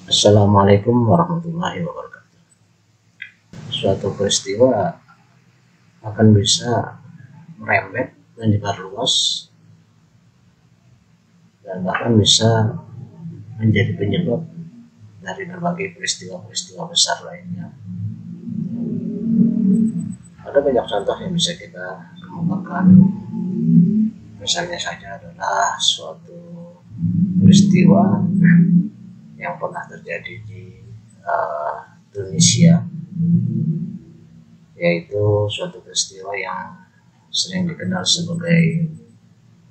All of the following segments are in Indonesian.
Assalamualaikum warahmatullahi wabarakatuh. Suatu peristiwa akan bisa merembet, menyebar luas, dan bahkan bisa menjadi penyebab dari berbagai peristiwa-peristiwa besar lainnya. Ada banyak contoh yang bisa kita kemukakan. Misalnya saja adalah suatu peristiwa yang pernah terjadi di Tunisia, yaitu suatu peristiwa yang sering dikenal sebagai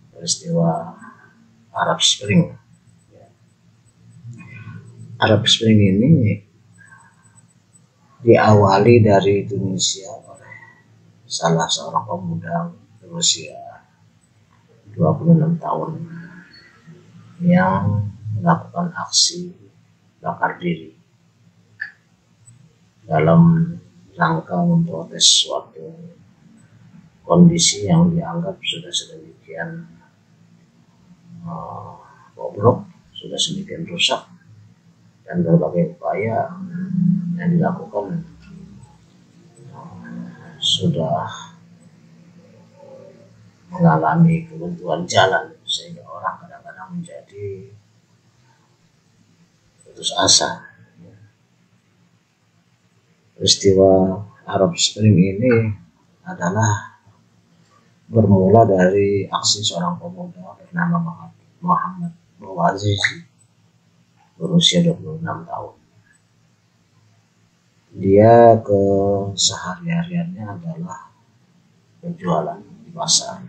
peristiwa Arab Spring. Arab Spring ini diawali dari Tunisia oleh salah seorang pemuda berusia 26 tahun yang melakukan aksi bakar diri dalam rangka memprotes suatu kondisi yang dianggap sudah sedemikian bobrok, sudah sedemikian rusak, dan berbagai upaya yang dilakukan sudah mengalami kebuntuan jalan, sehingga orang kadang-kadang menjadi putus asa. Peristiwa Arab Spring ini adalah bermula dari aksi seorang pemuda bernama Muhammad Bouazizi berusia 26 tahun. Dia kesehariannya adalah berjualan di pasar.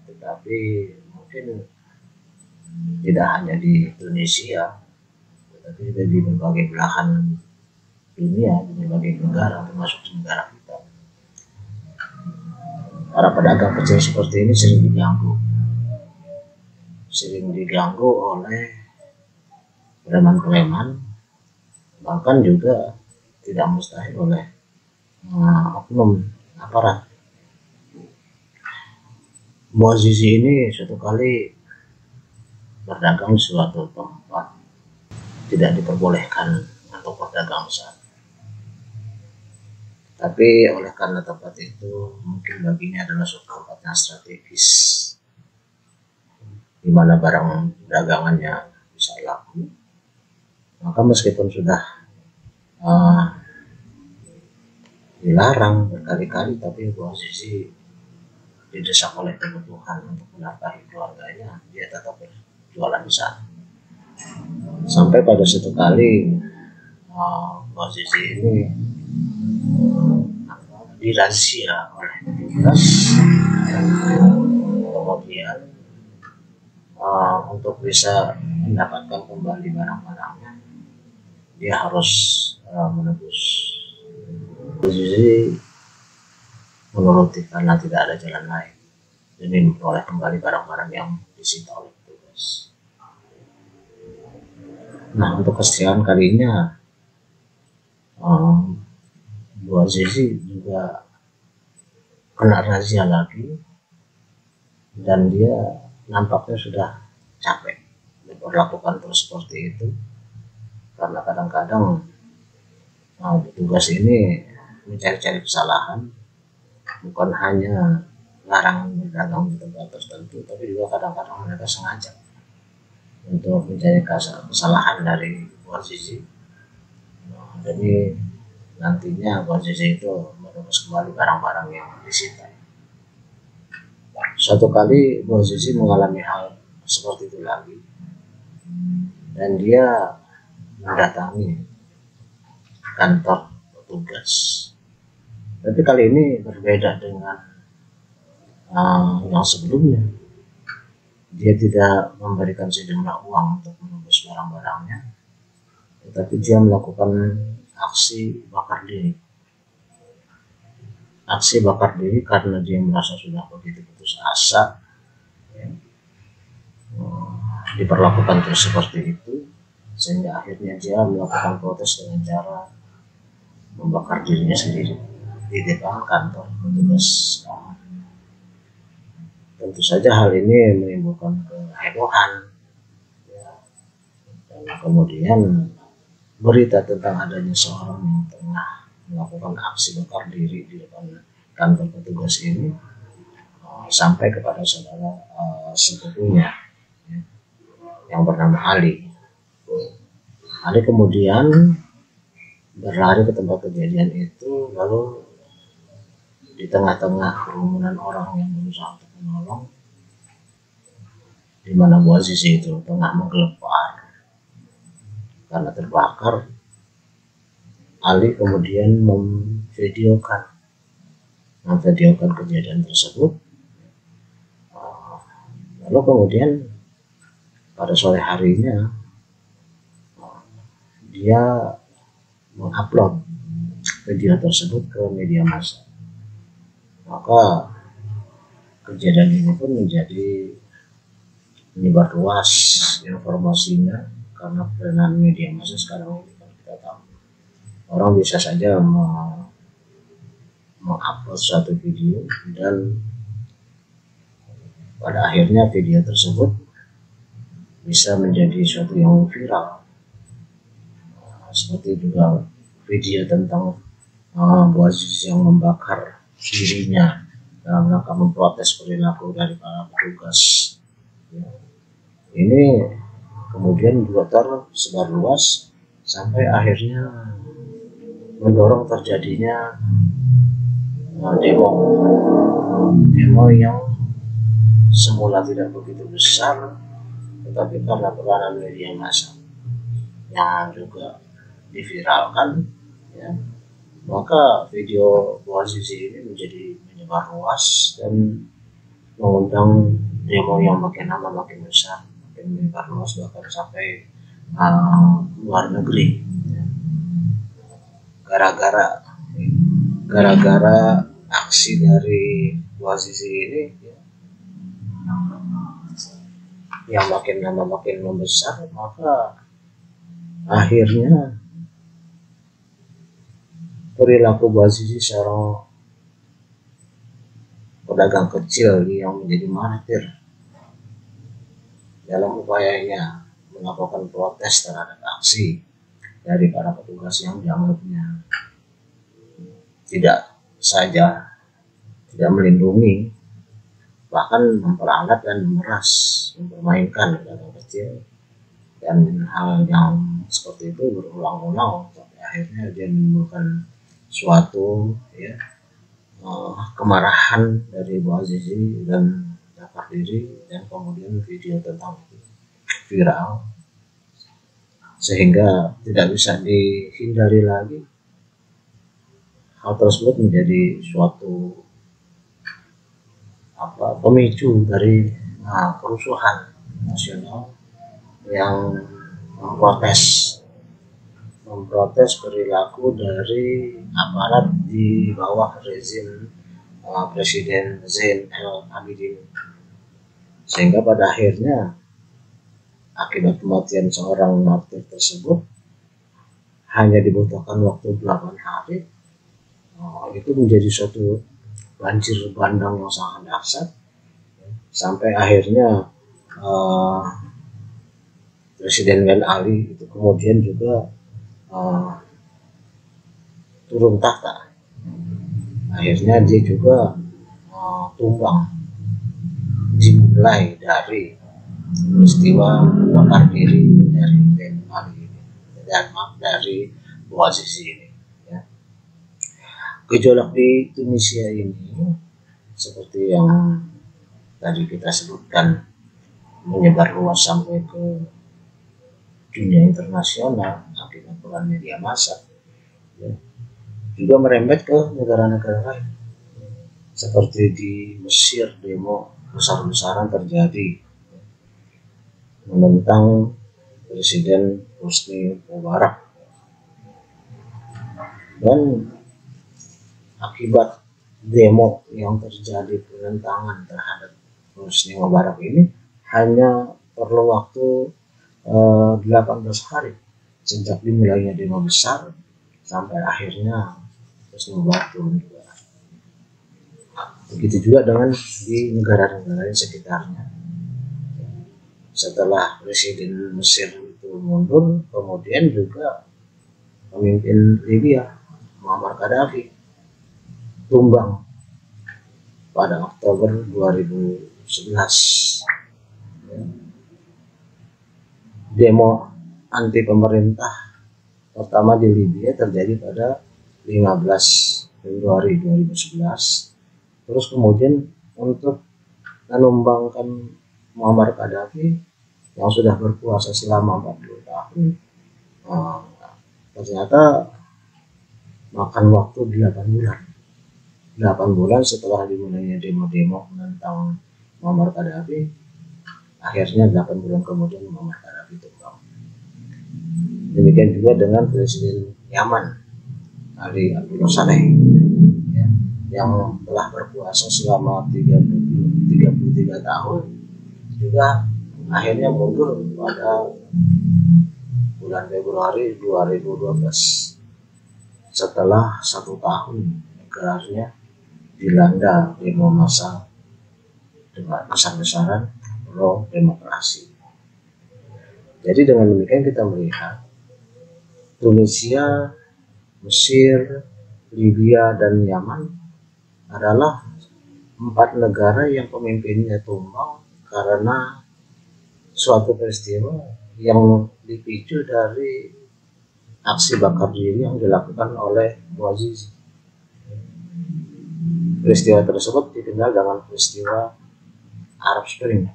Tetapi mungkin tidak hanya di Tunisia, tetapi juga di berbagai belahan dunia, di berbagai negara, termasuk di negara kita. Para pedagang kecil seperti ini sering diganggu oleh preman-preman, bahkan juga tidak mustahil oleh oknum aparat. Bouazizi ini suatu kali berdagang di suatu tempat tidak diperbolehkan untuk berdagang saat, tapi oleh karena tempat itu mungkin baginya adalah suatu tempat yang strategis, di mana barang dagangannya bisa laku, maka meskipun sudah dilarang berkali-kali, tapi Bouazizi didesak oleh kebutuhan untuk menafkahi keluarganya, dia tetap berjualan di sana. Sampai pada suatu kali Bouazizi ini dirazia oleh petugas, kemudian untuk bisa mendapatkan kembali barang-barangnya dia harus menebus. Bouazizi menuruti karena tidak ada jalan lain demi memperoleh kembali barang-barang yang disita oleh petugas. Nah, untuk kesekian kalinya Bouazizi juga kena razia lagi, dan dia nampaknya sudah capek diperlakukan terus seperti itu, karena kadang-kadang petugas ini mencari-cari kesalahan, bukan hanya larang berdagang di tempat tertentu, tapi juga kadang-kadang mereka sengaja untuk mencari kesalahan dari Bouazizi. Jadi nantinya Bouazizi itu menebus kembali barang-barang yang disita. Suatu kali Bouazizi mengalami hal seperti itu lagi, dan dia mendatangi kantor petugas. Tapi kali ini berbeda dengan yang sebelumnya. Dia tidak memberikan sejumlah uang untuk menebus barang-barangnya, tetapi dia melakukan aksi bakar diri. Aksi bakar diri karena dia merasa sudah begitu putus asa, diperlakukan terus seperti itu, sehingga akhirnya dia melakukan protes dengan cara membakar dirinya sendiri di depan kantor petugas. Tentu saja hal ini menimbulkan kehebohan Kemudian berita tentang adanya seorang yang tengah melakukan aksi bakar diri di depan kantor petugas ini sampai kepada saudara sepupunya ya, yang bernama Ali. Ali kemudian berlari ke tempat kejadian itu, lalu di tengah-tengah kerumunan orang yang berusaha untuk menolong, di mana Bu Azizi itu tengah menggelepar karena terbakar, Ali kemudian memvideokan kejadian tersebut. Lalu kemudian pada sore harinya dia mengupload video tersebut ke media massa. Maka kejadian ini pun menjadi menyebar luas informasinya, karena peran media massa sekarang ini kan kita tahu orang bisa saja mengupload suatu video dan pada akhirnya video tersebut bisa menjadi suatu yang viral. Seperti juga video tentang Bu Azizi yang membakar dirinya dalam rangka memprotes perilaku dari para petugas. Ini kemudian juga tersebar luas sampai akhirnya mendorong terjadinya demo yang semula tidak begitu besar, tetapi karena peranan media massa yang juga diviralkan, ya, maka video Bu Azizi ini menjadi menyebar luas dan mengundang demo yang makin lama makin besar, makin menyebar luas, bahkan sampai luar negeri, ya. Gara-gara aksi dari Bu Azizi ini, ya, yang makin lama makin membesar, maka akhirnya perilaku Bu Azizi seorang pedagang kecil yang menjadi martir dalam upayanya melakukan protes terhadap aksi dari para petugas yang dianggapnya tidak saja tidak melindungi, bahkan memperalat dan memeras, mempermainkan pedagang kecil, dan hal yang seperti itu berulang-ulang sampai akhirnya dia menimbulkan suatu, ya, kemarahan dari Bu Azizi dan bakar diri, dan kemudian video tentang itu viral sehingga tidak bisa dihindari lagi. Hal tersebut menjadi suatu pemicu dari kerusuhan nasional yang memprotes perilaku dari aparat di bawah rezim Presiden Zain al-Abidin, sehingga pada akhirnya akibat kematian seorang martir tersebut hanya dibutuhkan waktu 8 hari, itu menjadi suatu banjir bandang yang sangat dahsyat, sampai akhirnya Presiden Ben Ali itu kemudian juga turun tahta. Akhirnya dia juga tumbang, dimulai dari peristiwa bakar diri dari Ben Ali ini, dan dari Bu Azizi ini, ya. Gejolak di Tunisia ini seperti yang tadi kita sebutkan menyebar luas sampai ke dunia internasional akibat peran media massa, ya. Juga merembet ke negara-negara lain, seperti di Mesir demo besar-besaran terjadi menentang Presiden Hosni Mubarak, dan akibat demo yang terjadi penentangan terhadap Hosni Mubarak ini hanya perlu waktu 18 hari sejak dimulainya demo besar sampai akhirnya Hosni Mubarak turun juga. Begitu juga dengan di negara-negara lain sekitarnya. Setelah Presiden Mesir itu itu mundur, kemudian juga pemimpin Libya Muammar Gaddafi tumbang pada Oktober 2011. Demo anti pemerintah pertama di Libya terjadi pada 15 Februari 2011. Terus kemudian untuk menumbangkan Muammar Gaddafi yang sudah berkuasa selama 40 tahun, ternyata makan waktu 8 bulan. 8 bulan setelah dimulainya demo-demo menentang Muammar Gaddafi, akhirnya 8 bulan kemudian Muammar Gaddafi tumbang. Demikian juga dengan Presiden Yaman Ali Abdullah Saleh yang telah berkuasa selama 33 tahun, juga akhirnya mundur pada bulan Februari 2012 setelah 1 tahun negaranya dilanda demo massa dengan besar-besaran pro demokrasi. Jadi dengan demikian kita melihat Tunisia, Mesir, Libya, dan Yaman adalah 4 negara yang pemimpinnya tumbang karena suatu peristiwa yang dipicu dari aksi bakar diri yang dilakukan oleh Bouazizi. Peristiwa tersebut dikenal dengan peristiwa Arab Spring,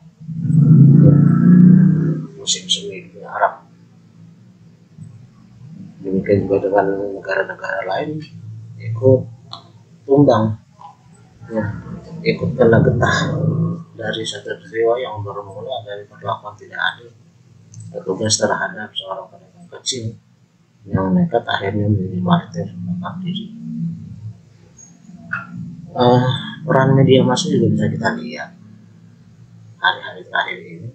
musim semi Arab. Demikian juga dengan negara-negara lain ikut tumbang, ikut kena getah dari satu peristiwa yang bermula dari perlakuan tidak adil petugas terhadap seorang pedagang kecil yang nekat akhirnya menjadi martir bakar diri. Peran media massa juga bisa kita lihat hari-hari terakhir ini,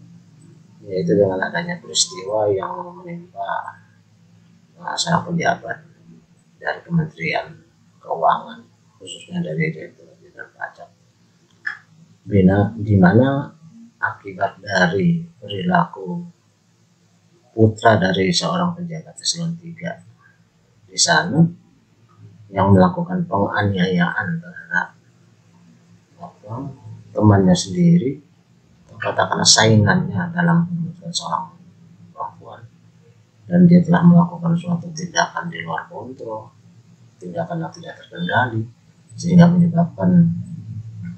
yaitu dengan adanya peristiwa yang menimpa seorang pejabat dari Kementerian Keuangan, khususnya dari Direktur Jenderal Pajak, di mana akibat dari perilaku putra dari seorang pejabat eselon 3 di sana yang melakukan penganiayaan terhadap temannya sendiri, katakanlah saingannya dalam pemilihan seorang perempuan, dan dia telah melakukan suatu tindakan di luar kontrol, tindakan yang tidak terkendali, sehingga menyebabkan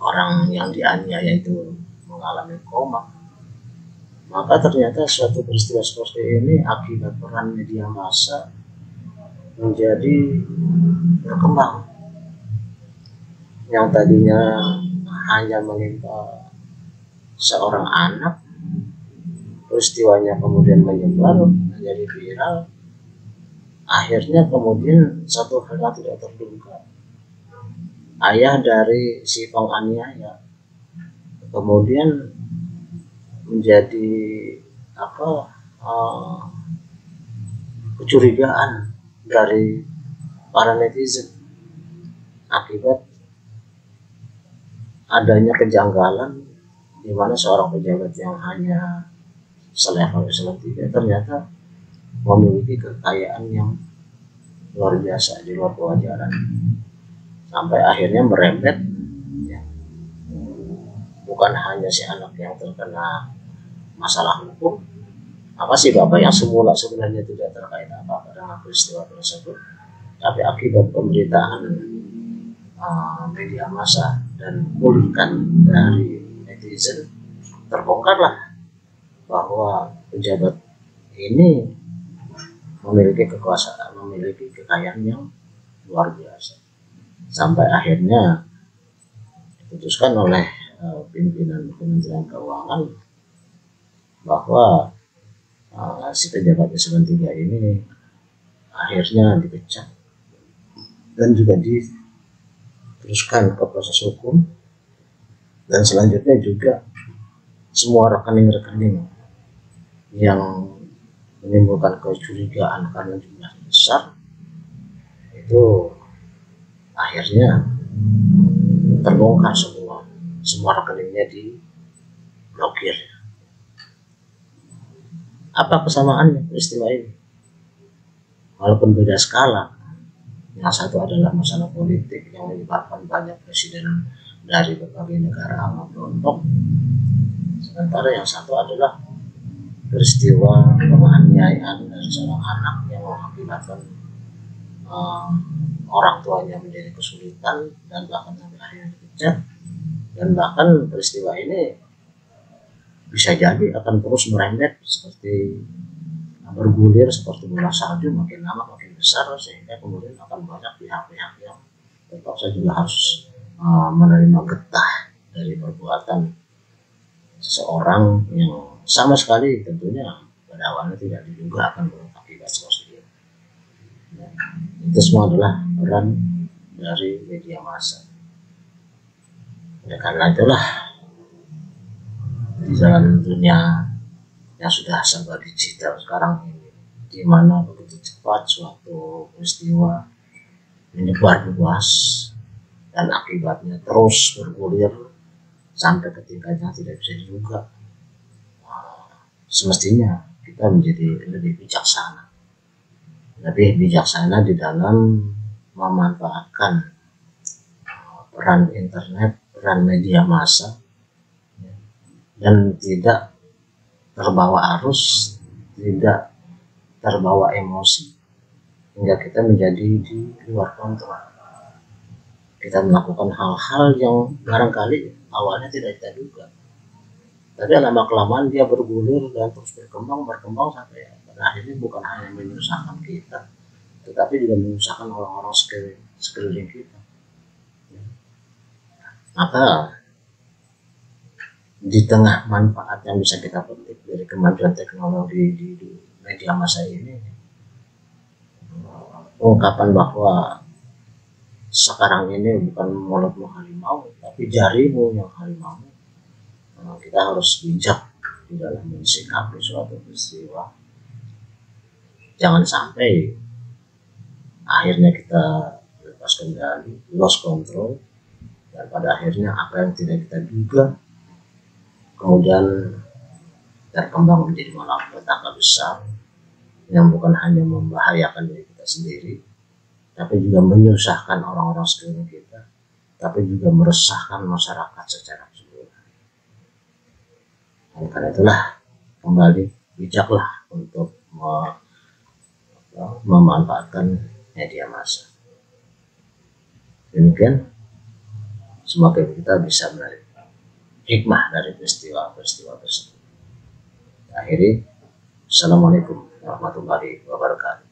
orang yang dianiaya itu mengalami koma. Maka ternyata suatu peristiwa seperti ini akibat peran media massa menjadi berkembang. Yang tadinya hanya menimpa seorang anak, peristiwanya kemudian menyebar menjadi viral. Akhirnya kemudian satu hal yang tidak terduga, ayah dari si penganiaya kemudian menjadi kecurigaan dari para netizen akibat adanya kejanggalan di mana seorang pejabat yang hanya selevel eselon 3 ternyata memiliki kekayaan yang luar biasa di luar kewajaran, sampai akhirnya merembet ya, bukan hanya si anak yang terkena masalah hukum, apa sih bapak yang semula sebenarnya tidak terkait apa-apa dengan peristiwa tersebut, tapi akibat pemberitaan media massa dan ulikan dari netizen, terbongkarlah bahwa pejabat ini memiliki kekuasaan, memiliki kekayaan yang luar biasa, sampai akhirnya diputuskan oleh pimpinan Kementerian Keuangan bahwa si pejabat eselon 3 ini akhirnya dipecat dan juga diteruskan ke proses hukum, dan selanjutnya juga semua rekening-rekening yang menimbulkan kecurigaan karena jumlahnya besar itu akhirnya terbongkar, semua rekeningnya diblokir. Apa kesamaannya peristiwa ini? Walaupun beda skala, yang satu adalah masalah politik yang menyebabkan banyak presiden dari berbagai negara memberontak, sementara yang satu adalah peristiwa penganiayaan dari seorang anak yang mengakibatkan orang tuanya menjadi kesulitan dan bahkan sampai akhirnya dipecat. Dan bahkan peristiwa ini bisa jadi akan terus merembet seperti bergulir seperti bola salju, makin lama makin besar, sehingga kemudian akan banyak pihak-pihak yang terpaksa juga harus menerima getah dari perbuatan seseorang yang sama sekali tentunya pada awalnya tidak diduga akan berakibat seperti itu. Nah, itu semua adalah peran dari media massa. Ya, karena itulah di dalam dunia yang sudah serba digital sekarang ini, di mana begitu cepat suatu peristiwa menyebar luas dan akibatnya terus bergulir sampai ke tingkat yang tidak bisa diduga. Semestinya kita menjadi lebih bijaksana di dalam memanfaatkan peran internet, peran media massa, dan tidak terbawa arus, tidak terbawa emosi hingga kita menjadi di luar kontrol. Kita melakukan hal-hal yang barangkali awalnya tidak kita duga, tapi lama kelamaan dia bergulir dan terus berkembang sampai pada akhirnya bukan hanya menyusahkan kita, tetapi juga menyusahkan orang-orang sekeliling kita. Maka di tengah manfaat yang bisa kita petik dari kemajuan teknologi di media massa ini, ungkapan bahwa sekarang ini bukan mulutmu harimau tapi jarimu yang harimau, kita harus bijak di dalam mensikapi suatu peristiwa. Jangan sampai akhirnya kita lepas kendali, lost control, dan pada akhirnya apa yang tidak kita duga kemudian berkembang menjadi malapetaka besar yang bukan hanya membahayakan diri kita sendiri, tapi juga menyusahkan orang-orang sekeliling kita, tapi juga meresahkan masyarakat secara keseluruhan. Dan karena itulah kembali bijaklah untuk memanfaatkan media massa. Demikian, semoga kita bisa menarik hikmah dari peristiwa-peristiwa tersebut. Akhiri, Assalamualaikum warahmatullahi wabarakatuh.